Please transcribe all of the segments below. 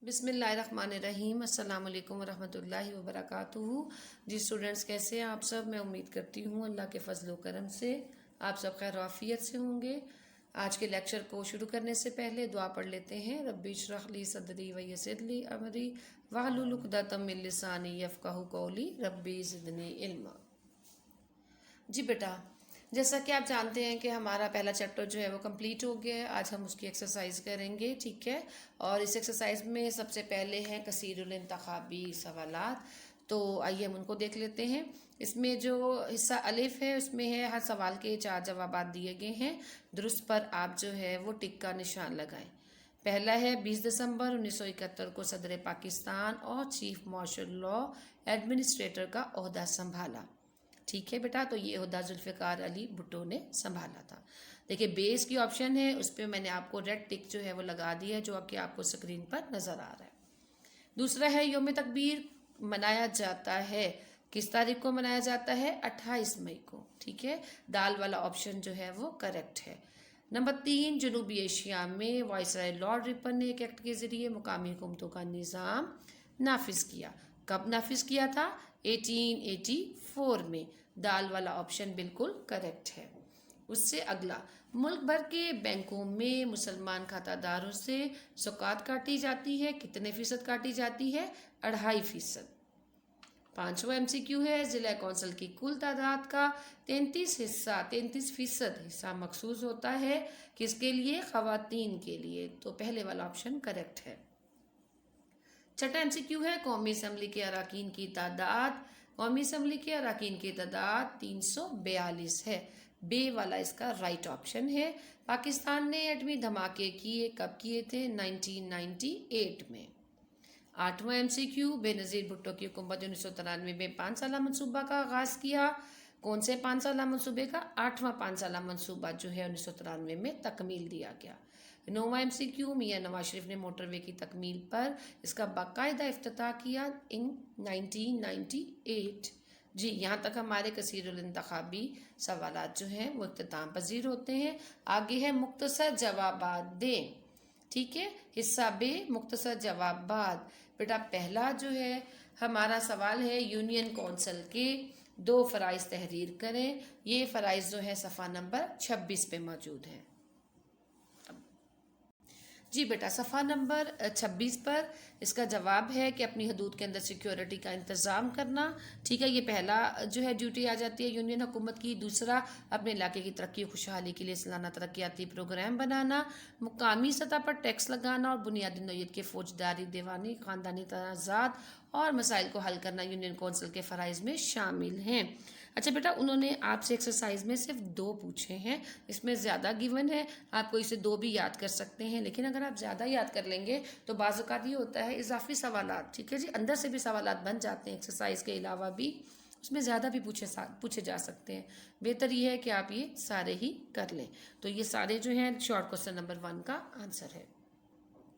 بسم اللہ الرحمن الرحیم۔ السلام علیکم ورحمۃ اللہ وبرکاتہ۔ جی اسٹوڈنٹس، کیسے ہیں آپ سب؟ میں امید کرتی ہوں اللہ کے فضل و کرم سے آپ سب خیر و عافیت سے ہوں گے۔ آج کے لیکچر کو شروع کرنے سے پہلے دعا پڑھ لیتے ہیں۔ ربی اشرح لی صدری ویسر لی امری واحلل عقدۃ من لسانی یفقہوا قولی ربی زدنی علما۔ جی بیٹا، جیسا کہ آپ جانتے ہیں کہ ہمارا پہلا چیپٹر جو ہے وہ کمپلیٹ ہو گیا ہے۔ آج ہم اس کی ایکسرسائز کریں گے، ٹھیک ہے؟ اور اس ایکسرسائز میں سب سے پہلے ہیں کثیر الانتخابی سوالات، تو آئیے ہم ان کو دیکھ لیتے ہیں۔ اس میں جو حصہ الف ہے اس میں ہے ہر سوال کے 4 جوابات دیے گئے ہیں، درست پر آپ جو ہے وہ ٹک کا نشان لگائیں۔ پہلا ہے 20 دسمبر 1971 کو صدر پاکستان اور چیف مارشل لا ایڈمنسٹریٹر کا عہدہ سنبھالا، ٹھیک ہے بیٹا؟ تو یہ عہدہ ذوالفقار علی بھٹو نے سنبھالا تھا۔ دیکھیے بیس کی آپشن ہے، اس پہ میں نے آپ کو ریڈ ٹک جو ہے وہ لگا دیا ہے جو کہ آپ کو اسکرین پر نظر آ رہا ہے۔ دوسرا ہے یوم تکبیر منایا جاتا ہے، کس تاریخ کو منایا جاتا ہے؟ 28 مئی کو، ٹھیک ہے؟ دال والا آپشن جو ہے وہ کریکٹ ہے۔ نمبر 3، جنوبی ایشیا میں وائسرائے لارڈ رپن نے ایک ایکٹ کے ذریعے مقامی حکومتوں کا نظام نافذ کیا۔ کب نافذ کیا تھا؟ 1884 میں۔ دال والا آپشن بالکل کریکٹ ہے۔ اس سے اگلا، ملک بھر کے بینکوں میں مسلمان کھاتہ داروں سے زکوٰۃ کاٹی جاتی ہے، کتنے فیصد کاٹی جاتی ہے؟ 2.5%۔ 5واں MCQ ہے، ضلع کونسل کی کل تعداد کا 33% حصہ مخصوص ہوتا ہے کس کے لیے؟ خواتین کے لیے، تو پہلے والا آپشن کریکٹ ہے۔ چھٹا MCQ ہے، قومی اسمبلی کے اراکین کی تعداد، قومی اسمبلی کے اراکین کی تعداد 342 ہے، بے والا اس کا رائٹ آپشن ہے۔ پاکستان نے ایٹمی دھماکے کیے کب کیے تھے؟ 1998 میں۔ 8واں MCQ، بے نظیر بھٹو کی حکومت 1993 میں 5 سالہ منصوبہ کا آغاز کیا، کون سے 5 سالہ منصوبے کا؟ 8واں 5 سالہ منصوبہ جو ہے 1993 میں تکمیل دیا گیا۔ 9واں MCQ، میاں نواز شریف نے موٹر وے کی تکمیل پر اس کا باقاعدہ افتتاح کیا 1998۔ جی یہاں تک ہمارے کثیر الانتخابی سوالات جو ہیں وہ اختتام پذیر ہوتے ہیں۔ آگے ہے مختصر جوابات دیں، ٹھیک ہے؟ حصہ بے، مختصر جوابات۔ بیٹا پہلا جو ہے ہمارا سوال ہے، یونین کونسل کے 2 فرائض تحریر کریں۔ یہ فرائض جو ہے صفحہ نمبر 26 پہ موجود ہے۔ جی بیٹا صفحہ نمبر 26 پر اس کا جواب ہے کہ اپنی حدود کے اندر سیکیورٹی کا انتظام کرنا، ٹھیک ہے؟ یہ پہلا جو ہے ڈیوٹی آ جاتی ہے یونین حکومت کی۔ دوسرا، اپنے علاقے کی ترقی و خوشحالی کے لیے سالانہ ترقیاتی پروگرام بنانا، مقامی سطح پر ٹیکس لگانا اور بنیادی نوعیت کے فوجداری، دیوانی، خاندانی تنازعات اور مسائل کو حل کرنا یونین کونسل کے فرائض میں شامل ہیں۔ اچھا بیٹا، انہوں نے آپ سے ایکسرسائز میں صرف 2 پوچھے ہیں، اس میں زیادہ گیون ہے، آپ کو اسے 2 بھی یاد کر سکتے ہیں، لیکن اگر آپ زیادہ یاد کر لیں گے تو بعض اوقات یہ ہوتا ہے اضافی سوالات، ٹھیک ہے جی، اندر سے بھی سوالات بن جاتے ہیں ایکسرسائز کے علاوہ بھی، اس میں زیادہ بھی پوچھے جا سکتے ہیں۔ بہتر یہ ہے کہ آپ یہ سارے ہی کر لیں۔ تو یہ سارے جو ہیں شارٹ کوسچن نمبر 1 کا آنسر ہے۔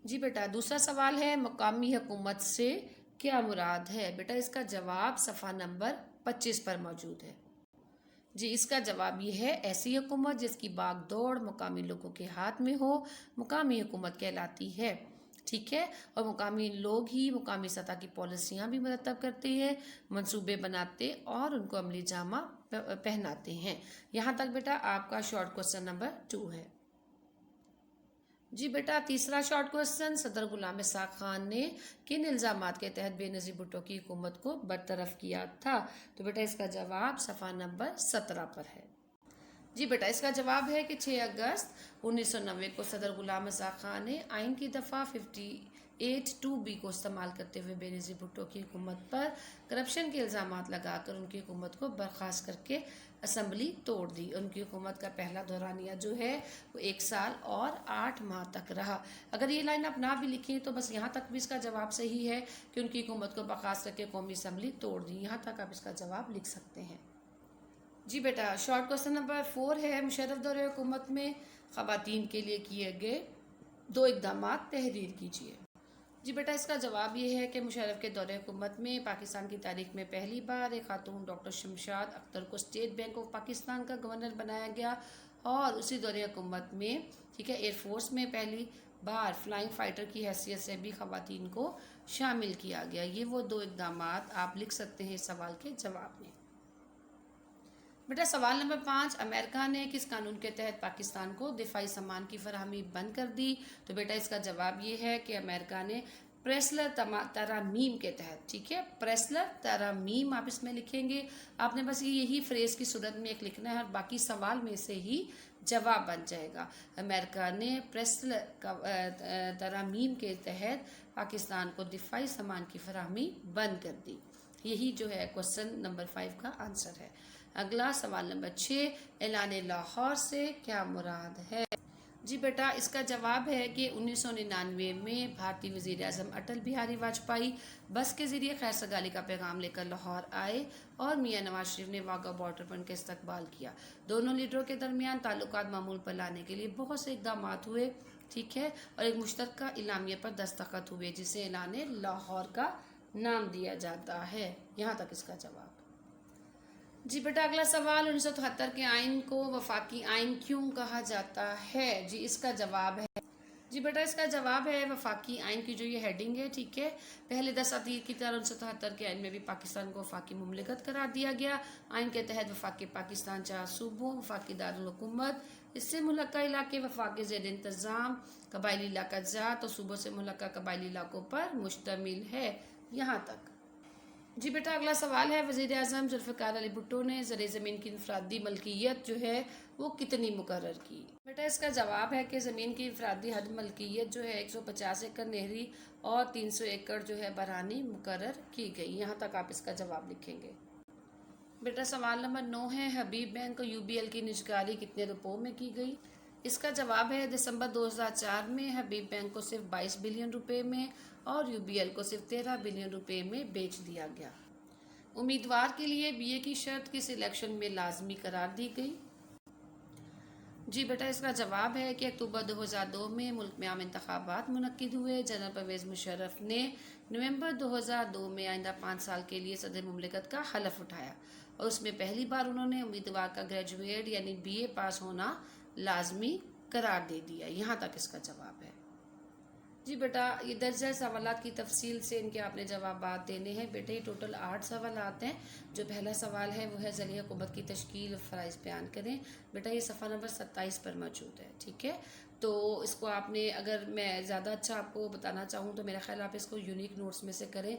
جی بیٹا دوسرا سوال ہے، مقامی حکومت سے کیا مراد ہے؟ بیٹا اس کا جواب صفحہ نمبر 25 پر موجود ہے۔ جی اس کا جواب یہ ہے، ایسی حکومت جس کی باغ دوڑ مقامی لوگوں کے ہاتھ میں ہو، مقامی حکومت کہلاتی ہے، ٹھیک ہے؟ اور مقامی لوگ ہی مقامی سطح کی پالیسیاں بھی مرتب کرتے ہیں، منصوبے بناتے اور ان کو عملی جامہ پہناتے ہیں۔ یہاں تک بیٹا آپ کا شارٹ کوسچن نمبر 2 ہے۔ جی بیٹا تیسرا شارٹ کوسچن، صدر غلام اسحاق خان نے کن الزامات کے تحت بے نظیر بھٹو کی حکومت کو برطرف کیا تھا؟ تو بیٹا اس کا جواب صفحہ نمبر 17 پر ہے۔ جی بیٹا اس کا جواب ہے کہ 6 اگست 1990 کو صدر غلام اسحاق خان نے آئین کی دفعہ 58(2)B کو استعمال کرتے ہوئے بے نظیر بھٹو کی حکومت پر کرپشن کے الزامات لگا کر ان کی حکومت کو برخاست کر کے اسمبلی توڑ دی۔ ان کی حکومت کا پہلا دورانیہ جو ہے وہ 1 سال اور 8 ماہ تک رہا۔ اگر یہ لائن آپ نہ بھی لکھیں تو بس یہاں تک بھی اس کا جواب صحیح ہے کہ ان کی حکومت کو برخاست کر کے قومی اسمبلی توڑ دی، یہاں تک آپ اس کا جواب لکھ سکتے ہیں۔ جی بیٹا شارٹ کوسچن نمبر 4 ہے، مشرف دور حکومت میں خواتین کے لیے کیے گئے 2 اقدامات تحریر کیجیے۔ جی بیٹا اس کا جواب یہ ہے کہ مشرف کے دور حکومت میں پاکستان کی تاریخ میں پہلی بار ایک خاتون ڈاکٹر شمشاد اختر کو اسٹیٹ بینک آف پاکستان کا گورنر بنایا گیا، اور اسی دور حکومت میں ٹھیک ہے ایئر فورس میں پہلی बार फ्लाइंग फाइटर की हैसियत से भी ख़वातीन को शामिल किया गया। ये वो 2 इक़दामात आप लिख सकते हैं इस सवाल के जवाब में। बेटा सवाल नंबर 5, अमेरिका ने किस कानून के तहत पाकिस्तान को दिफाई सामान की फराहमी बंद कर दी? तो बेटा इसका जवाब ये है कि अमेरिका ने प्रेसलर तरामीम के तहत, ठीक है, प्रेसलर तरामीम आप इसमें लिखेंगे। आपने बस यही फ्रेज की सूरत में एक लिखना है और बाकी सवाल में से ही जवाब बन जाएगा। अमेरिका ने प्रेसलर तरामीम के तहत पाकिस्तान को दिफाई सामान की फराहमी बंद कर दी। यही जो है क्वेश्चन नंबर 5 का आंसर है। अगला सवाल नंबर 6, ऐलान लाहौर से क्या मुराद है? जी बेटा इसका जवाब है कि 1999 में भारतीय वज़ीर आज़म अटल बिहारी वाजपेयी बस के ज़रिए खैर सगाली का पैगाम लेकर लाहौर आए और मियां नवाज शरीफ ने वाघा बॉर्डर पर उनका इस्तकबाल किया। दोनों लीडरों के दरमियान ताल्लुकात मामूल पर लाने के लिए बहुत से इक़दाम हुए, ठीक है, और एक मुश्तरका इलामिया पर दस्तखत हुए जिसे ऐलान लाहौर का नाम दिया जाता है। यहाँ तक इसका जवाब। जी बेटा अगला सवाल, 1973 के आइन को वफाकी आइन क्यों कहा जाता है? जी इसका जवाब है, जी बेटा इसका जवाब है वफाकी आइन की जो ये हेडिंग है, ठीक है, पहले दसातीर की तरह 1973 के आइन में भी पाकिस्तान को वफाकी मुमलिकत करार दिया गया। आइन के तहत वफाकी पाकिस्तान 4 सूबों, वफाकी दारुल हुकूमत, इससे मुल्का इलाके, वफाकी ज़ेर इंतज़ाम, कबायली इलाका जात और सूबों से मुल्का कबायली इलाकों पर मुश्तमिल है। यहाँ तक। जी बेटा अगला सवाल है, वज़ीर आज़म जुल्फ़िकार अली भुट्टो ने ज़र ज़मीन की इनफरादी मलकियत जो है वो कितनी मुकर्रर की? बेटा इसका जवाब है कि ज़मीन की इनफरादी हद मलकियत जो है 150 एकड़ नहरी और 300 एकड़ जो है बरानी मुकर्रर की गई। यहाँ तक आप इसका जवाब लिखेंगे। बेटा सवाल नंबर 9 है, हबीब बैंक और UBL की निजकारी कितने रुपयों में की गई? इसका जवाब है दिसंबर 2004 में हबीब बैंक को सिर्फ 22 बिलियन रुपए में और UBL को सिर्फ 13 बिलियन रुपए में बेच दिया गया। उम्मीदवार के लिए BA की शर्त किस इलेक्शन में लाजमी करार दी गई? जी बेटा इसका जवाब है कि अक्टूबर 2002 में मुल्क में आम इंतखाबात मुनक्किद हुए। जनरल परवेज़ मुशर्रफ ने नवंबर 2002 में आइंदा 5 साल के लिए सदर मुमलिकत का हलफ उठाया और उसमें पहली बार उन्होंने उम्मीदवार का ग्रेजुएट यानी BA पास होना लाजमी करार दे दिया। यहाँ तक इसका जवाब है। जी बेटा ये दर्जा सवालात की तफसील से इनके आपने जवाब देने हैं। बेटे ये टोटल 8 सवाल आते हैं। जो पहला सवाल है वो है ज़रिए हुकूमत की तश्कील फ़राइज़ बयान करें। बेटा ये सफ़ा नंबर 27 पर मौजूद है, ठीक है। तो इसको आपने, अगर मैं ज़्यादा अच्छा आपको बताना चाहूँ तो मेरा ख्याल आप इसको यूनिक नोट्स में से करें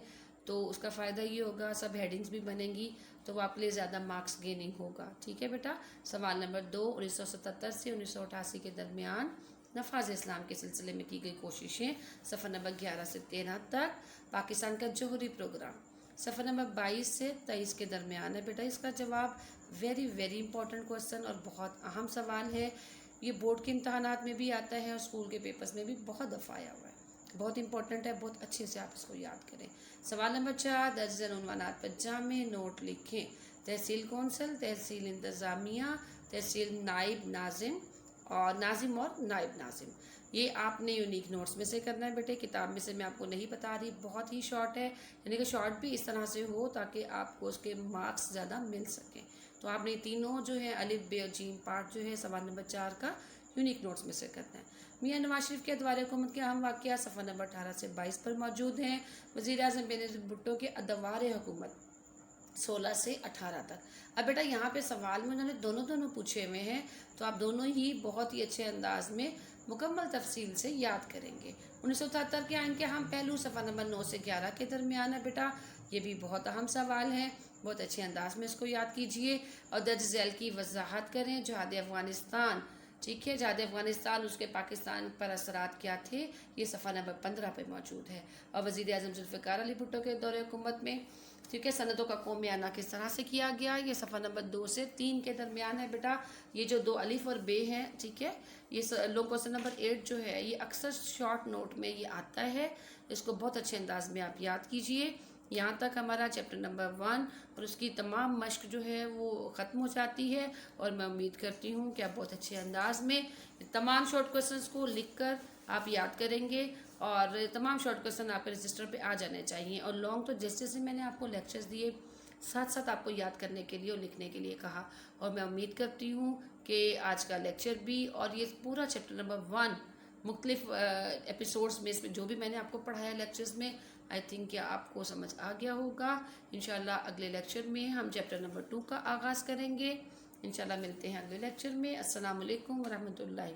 तो उसका फ़ायदा ये होगा, सब हेडिंग्स भी बनेंगी तो वो आपके लिए ज़्यादा मार्क्स गेनिंग होगा, ठीक है बेटा। सवाल नंबर 2, 1977 से 1988 के दरमियान नफाज इस्लाम के सिलसिले में की गई कोशिशें, सफ़र नंबर 11 से 13 तक। पाकिस्तान का जोहरी प्रोग्राम सफ़र नंबर 22 से 23 के दरमियान है। बेटा इसका जवाब वेरी वेरी इंपॉर्टेंट क्वेश्चन और बहुत अहम सवाल है। ये बोर्ड के इम्तहानात में भी आता है और स्कूल के पेपर्स में भी बहुत दफ़ा आया हुआ है। बहुत इंपॉर्टेंट है, बहुत अच्छे से आप इसको याद करें। सवाल नंबर 4, दर्ज झेल उन्वानात पर जामे नोट लिखें। तहसील कौंसल, तहसील इंतज़ामिया, तहसील नाइब नाजिम और नाजिम और नाइब नाजिम। ये आपने यूनिक नोट्स में से करना है बेटे। किताब में से मैं आपको नहीं बता रही, बहुत ही शॉर्ट है, यानी कि शॉर्ट भी इस तरह से हो ताकि आपको उसके मार्क्स ज़्यादा मिल सकें। तो आपने तीनों जो है अलिफ बे और जीम पार्ट जो है सवाल नंबर 4 का यूनिक नोट्स में से करना है। मियां नवाज शरीफ के अदवार हुकूमत के अहम वाक़या सफ़ा नंबर 18 से 22 पर मौजूद हैं। वज़ीर आज़म बेनज़ीर भुट्टो के अदवार हुकूमत 16 से 18 तक। अब बेटा यहाँ पे सवाल में उन्होंने दोनों पूछे हुए हैं तो आप दोनों ही बहुत ही अच्छे अंदाज में मुकम्मल तफसील से याद करेंगे। 1973 के आइन के अहम पहलू सफ़ा नंबर 9 से 11 के दरमियान है बेटा। ये भी बहुत अहम सवाल है, बहुत अच्छे अंदाज में इसको याद कीजिए और दर्ज झेल की वजाहत करें। जहाद अफ़गानिस्तान, ठीक है, जहाद अफ़गानिस्तान उसके पाकिस्तान पर असरात क्या थे, ये सफ़ा नंबर 15 पे मौजूद है। और वज़ीर आज़म जुल्फ़िकार अली भुट्टो के दौरे हुकूमत में, ठीक है, सनदों का कौमियाना किस तरह से किया गया, ये सफ़ा नंबर 2 से 3 के दरमियान है बेटा। ये जो 2 अलिफ और बे हैं, ठीक है, ये लोग क्वेश्चन नंबर 8 जो है ये अक्सर शॉर्ट नोट में ये आता है, इसको बहुत अच्छे अंदाज में आप याद कीजिए। यहाँ तक हमारा चैप्टर नंबर 1 और उसकी तमाम मश्क जो है वो ख़त्म हो जाती है और मैं उम्मीद करती हूँ कि आप बहुत अच्छे अंदाज में तमाम शॉर्ट क्वेश्चंस को लिखकर आप याद करेंगे और तमाम शॉर्ट क्वेश्चन आपके रजिस्टर पे आ जाने चाहिए। और लॉन्ग तो जैसे जैसे मैंने आपको लेक्चर्स दिए साथ साथ आपको याद करने के लिए और लिखने के लिए कहा और मैं उम्मीद करती हूँ कि आज का लेक्चर भी और ये पूरा चैप्टर नंबर 1 مختلف ایپیسوڈز میں اس میں جو بھی میں نے آپ کو پڑھایا لیکچرز میں، آئی تھنک کہ آپ کو سمجھ آ گیا ہوگا. انشاءاللہ اگلے لیکچر میں ہم چیپٹر نمبر 2 کا آغاز کریں گے. انشاءاللہ ملتے ہیں اگلے لیکچر میں. السلام علیکم ورحمۃ اللہ.